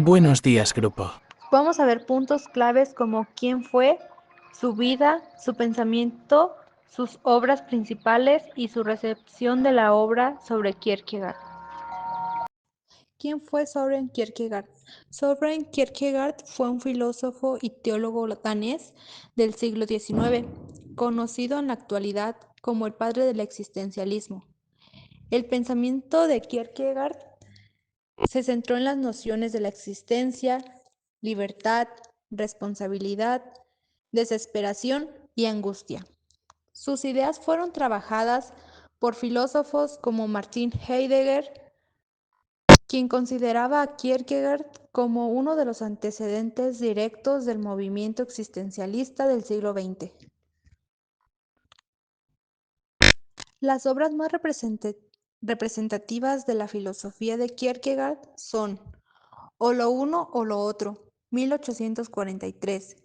Buenos días, grupo. Vamos a ver puntos claves como quién fue, su vida, su pensamiento, sus obras principales y su recepción de la obra sobre Kierkegaard. ¿Quién fue Søren Kierkegaard? Søren Kierkegaard fue un filósofo y teólogo danés del siglo XIX, conocido en la actualidad como el padre del existencialismo. El pensamiento de Kierkegaard se centró en las nociones de la existencia, libertad, responsabilidad, desesperación y angustia. Sus ideas fueron trabajadas por filósofos como Martin Heidegger, quien consideraba a Kierkegaard como uno de los antecedentes directos del movimiento existencialista del siglo XX. Las obras más representativas de la filosofía de Kierkegaard son O lo uno o lo otro, 1843.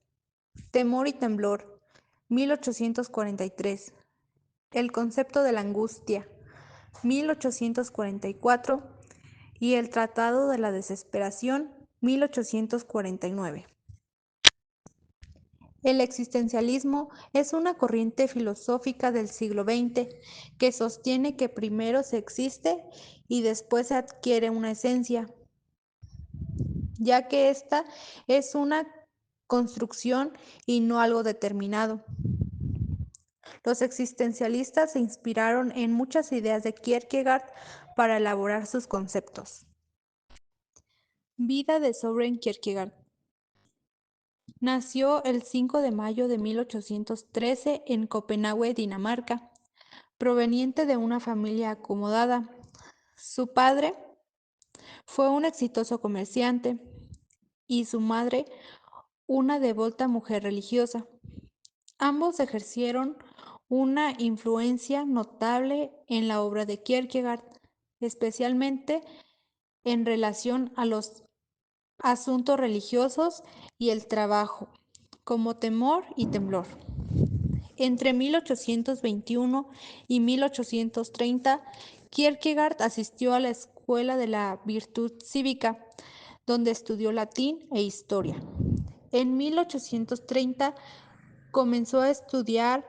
Temor y temblor, 1843. El concepto de la angustia, 1844. Y el Tratado de la Desesperación, 1849. El existencialismo es una corriente filosófica del siglo XX que sostiene que primero se existe y después se adquiere una esencia, ya que esta es una construcción y no algo determinado. Los existencialistas se inspiraron en muchas ideas de Kierkegaard para elaborar sus conceptos. Vida de Søren Kierkegaard. Nació el 5 de mayo de 1813 en Copenhague, Dinamarca, proveniente de una familia acomodada. Su padre fue un exitoso comerciante y su madre una devota mujer religiosa. Ambos ejercieron una influencia notable en la obra de Kierkegaard, especialmente en relación a los asuntos religiosos y el trabajo, como temor y temblor. Entre 1821 y 1830, Kierkegaard asistió a la Escuela de la Virtud Cívica, donde estudió latín e historia. En 1830 comenzó a estudiar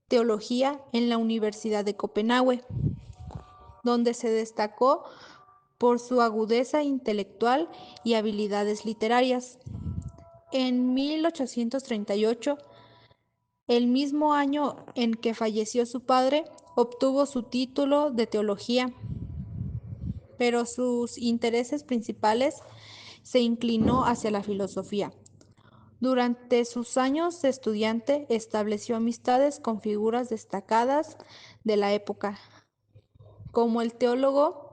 teología en la Universidad de Copenhague, donde se destacó por su agudeza intelectual y habilidades literarias. En 1838, el mismo año en que falleció su padre, obtuvo su título de teología, pero sus intereses principales se inclinó hacia la filosofía. Durante sus años de estudiante estableció amistades con figuras destacadas de la época, como el teólogo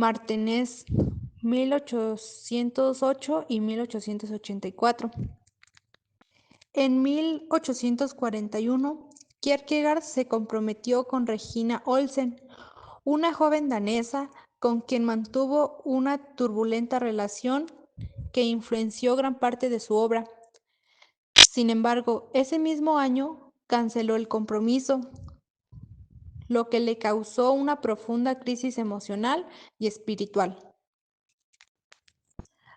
Martínez 1808 y 1884. En 1841, Kierkegaard se comprometió con Regina Olsen, una joven danesa con quien mantuvo una turbulenta relación que influenció gran parte de su obra. Sin embargo, ese mismo año canceló el compromiso, lo que le causó una profunda crisis emocional y espiritual.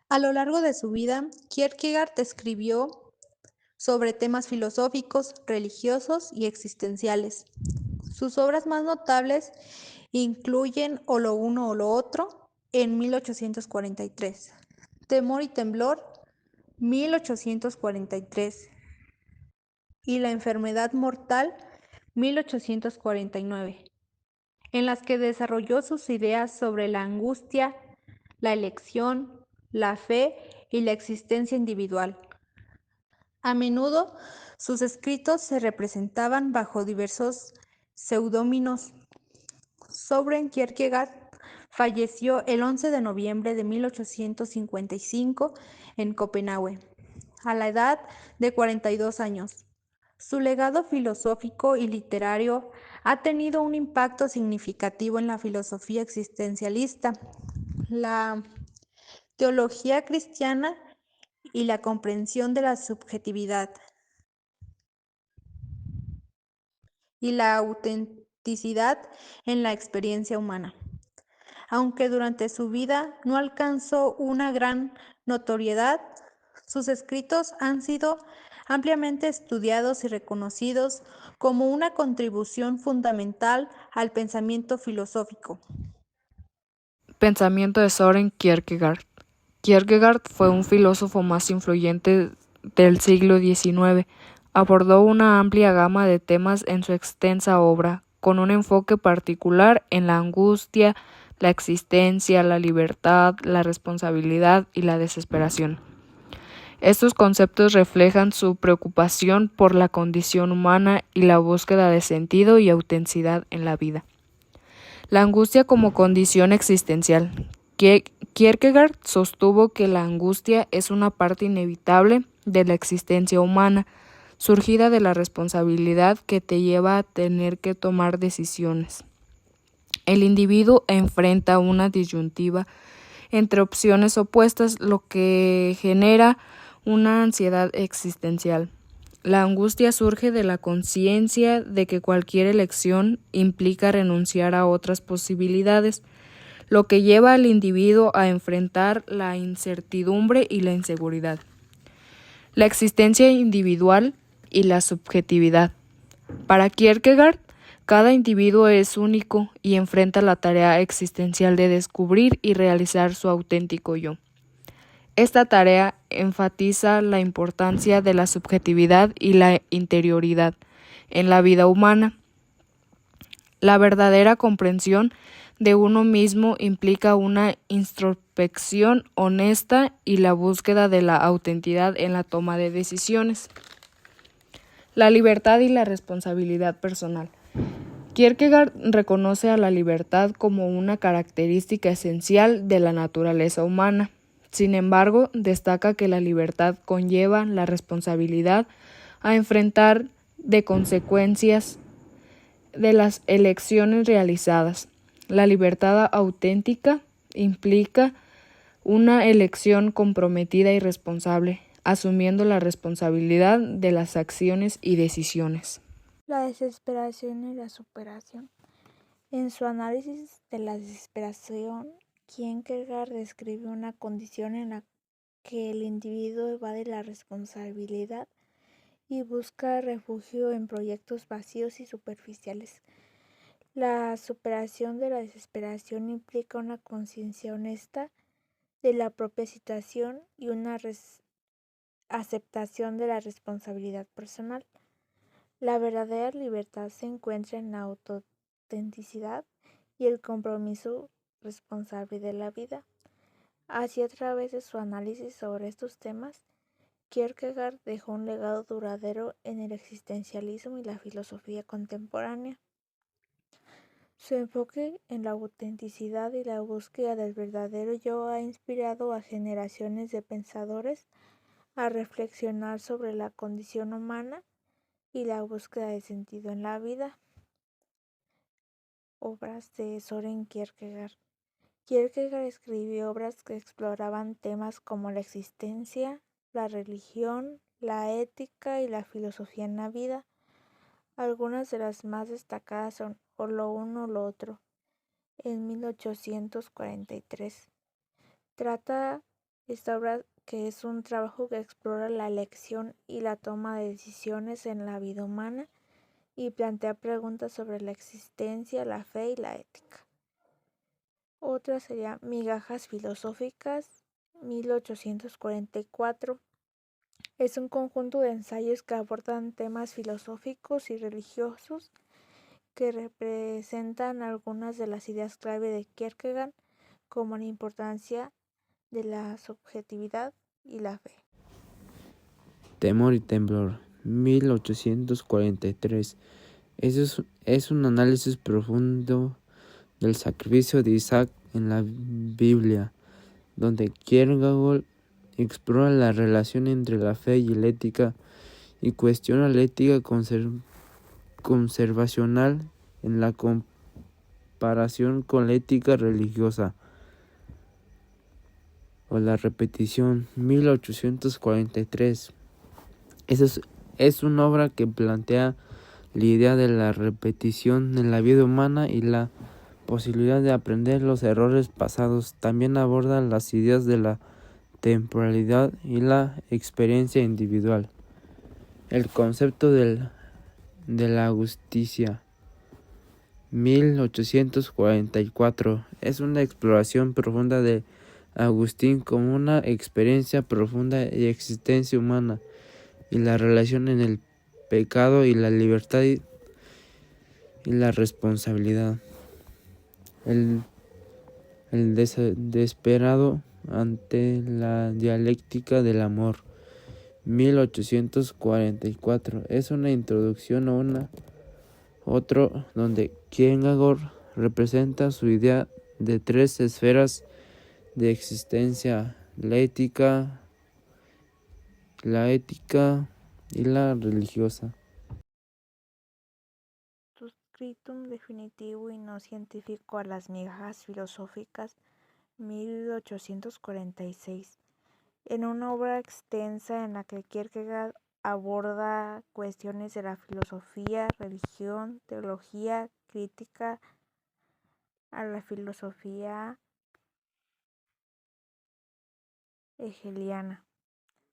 A lo largo de su vida, Kierkegaard escribió sobre temas filosóficos, religiosos y existenciales. Sus obras más notables incluyen O lo uno o lo otro, en 1843, Temor y temblor, 1843, y La enfermedad mortal, 1849, en las que desarrolló sus ideas sobre la angustia, la elección, la fe y la existencia individual. A menudo, sus escritos se representaban bajo diversos seudónimos. Søren Kierkegaard falleció el 11 de noviembre de 1855 en Copenhague, a la edad de 42 años. Su legado filosófico y literario ha tenido un impacto significativo en la filosofía existencialista, la teología cristiana y la comprensión de la subjetividad y la autenticidad en la experiencia humana. Aunque durante su vida no alcanzó una gran notoriedad, sus escritos han sido ampliamente estudiados y reconocidos como una contribución fundamental al pensamiento filosófico. Pensamiento de Søren Kierkegaard. Kierkegaard fue un filósofo más influyente del siglo XIX. Abordó una amplia gama de temas en su extensa obra, con un enfoque particular en la angustia, la existencia, la libertad, la responsabilidad y la desesperación. Estos conceptos reflejan su preocupación por la condición humana y la búsqueda de sentido y autenticidad en la vida. La angustia como condición existencial. Kierkegaard sostuvo que la angustia es una parte inevitable de la existencia humana, surgida de la responsabilidad que te lleva a tener que tomar decisiones. El individuo enfrenta una disyuntiva entre opciones opuestas, lo que genera una ansiedad existencial. La angustia surge de la conciencia de que cualquier elección implica renunciar a otras posibilidades, lo que lleva al individuo a enfrentar la incertidumbre y la inseguridad. La existencia individual y la subjetividad. Para Kierkegaard, cada individuo es único y enfrenta la tarea existencial de descubrir y realizar su auténtico yo. Esta tarea enfatiza la importancia de la subjetividad y la interioridad en la vida humana. La verdadera comprensión de uno mismo implica una introspección honesta y la búsqueda de la autenticidad en la toma de decisiones. La libertad y la responsabilidad personal. Kierkegaard reconoce a la libertad como una característica esencial de la naturaleza humana. Sin embargo, destaca que la libertad conlleva la responsabilidad a enfrentar de consecuencias de las elecciones realizadas. La libertad auténtica implica una elección comprometida y responsable, asumiendo la responsabilidad de las acciones y decisiones. La desesperación y la superación. En su análisis de la desesperación, Kierkegaard describe una condición en la que el individuo evade la responsabilidad y busca refugio en proyectos vacíos y superficiales. La superación de la desesperación implica una conciencia honesta de la propia situación y una aceptación de la responsabilidad personal. La verdadera libertad se encuentra en la autenticidad y el compromiso responsable de la vida. Así, a través de su análisis sobre estos temas, Kierkegaard dejó un legado duradero en el existencialismo y la filosofía contemporánea. Su enfoque en la autenticidad y la búsqueda del verdadero yo ha inspirado a generaciones de pensadores a reflexionar sobre la condición humana y la búsqueda de sentido en la vida. Obras de Søren Kierkegaard. Kierkegaard escribió obras que exploraban temas como la existencia, la religión, la ética y la filosofía en la vida. Algunas de las más destacadas son O lo uno o lo otro, en 1843. Trata esta obra que es un trabajo que explora la elección y la toma de decisiones en la vida humana y plantea preguntas sobre la existencia, la fe y la ética. Otra sería Migajas filosóficas, 1844. Es un conjunto de ensayos que abordan temas filosóficos y religiosos que representan algunas de las ideas clave de Kierkegaard, como la importancia de la subjetividad y la fe. Temor y temblor, 1843. Es un análisis profundo del sacrificio de Isaac en la Biblia, donde Kierkegaard explora la relación entre la fe y la ética y cuestiona la ética conservacional en la comparación con la ética religiosa. O la repetición, 1843. Es una obra que plantea la idea de la repetición en la vida humana y la posibilidad de aprender los errores pasados. También aborda las ideas de la temporalidad y la experiencia individual. El concepto de la justicia. 1844 es una exploración profunda de Agustín como una experiencia profunda y existencia humana y la relación en el pecado y la libertad y la responsabilidad. El desesperado ante la dialéctica del amor. 1844 es una introducción a otro donde Kierkegaard representa su idea de tres esferas de existencia: la ética y la religiosa. Suscriptum definitivo y no científico a las migajas filosóficas, 1846. En una obra extensa en la que Kierkegaard aborda cuestiones de la filosofía, religión, teología, crítica a la filosofía hegeliana.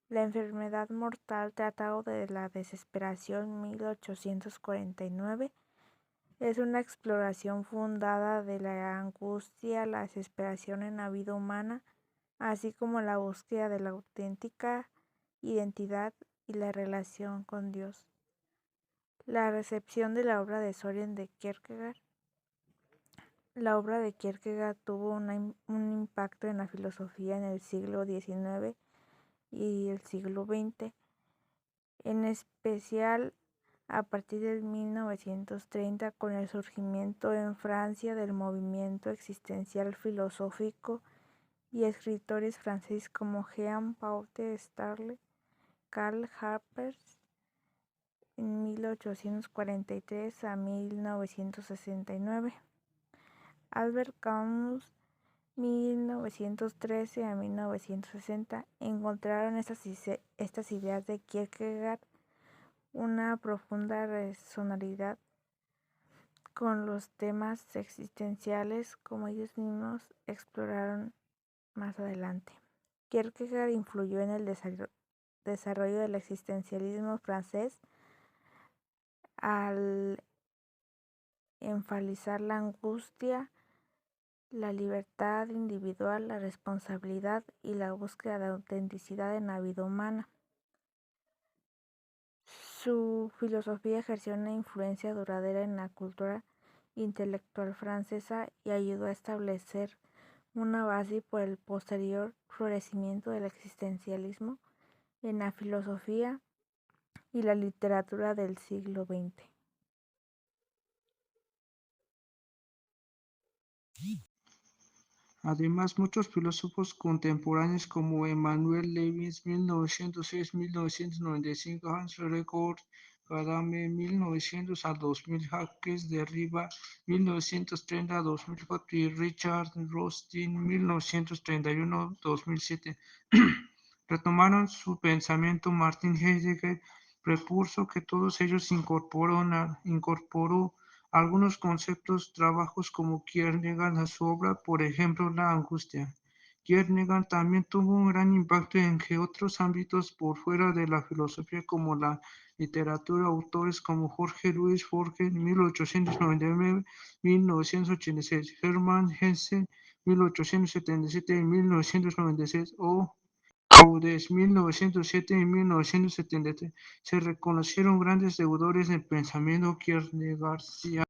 La enfermedad mortal, Tratado de la Desesperación, 1849, es una exploración fundada de la angustia, la desesperación en la vida humana, así como la búsqueda de la auténtica identidad y la relación con Dios. La recepción de la obra de Søren de Kierkegaard. La obra de Kierkegaard tuvo un impacto en la filosofía en el siglo XIX y el siglo XX, en especial a partir del 1930 con el surgimiento en Francia del movimiento existencial filosófico y escritores franceses como Jean-Paul Sartre, Karl Jaspers en 1843 a 1969, Albert Camus 1913 a 1960, encontraron estas ideas de Kierkegaard una profunda resonabilidad con los temas existenciales como ellos mismos exploraron más adelante. Kierkegaard influyó en el desarrollo del existencialismo francés al enfatizar la angustia, la libertad individual, la responsabilidad y la búsqueda de autenticidad en la vida humana. Su filosofía ejerció una influencia duradera en la cultura intelectual francesa y ayudó a establecer una base para el posterior florecimiento del existencialismo en la filosofía y la literatura del siglo XX. Además, muchos filósofos contemporáneos como Emmanuel Levinas (1906-1995), Hans-Gregor Gadamer (1900-2000), Jacques Derrida (1930-2004) y Richard Rothstein (1931-2007) retomaron su pensamiento. Martin Heidegger propuso que todos ellos incorporó algunos conceptos trabajos como Kierkegaard a su obra, por ejemplo, la angustia. Kierkegaard también tuvo un gran impacto en otros ámbitos por fuera de la filosofía, como la literatura. Autores como Jorge Luis Borges, 1899-1986, Hermann Hesse, 1877 y 1996, o Audes, 1907 y 1973, se reconocieron grandes deudores del pensamiento kierkegaardiano.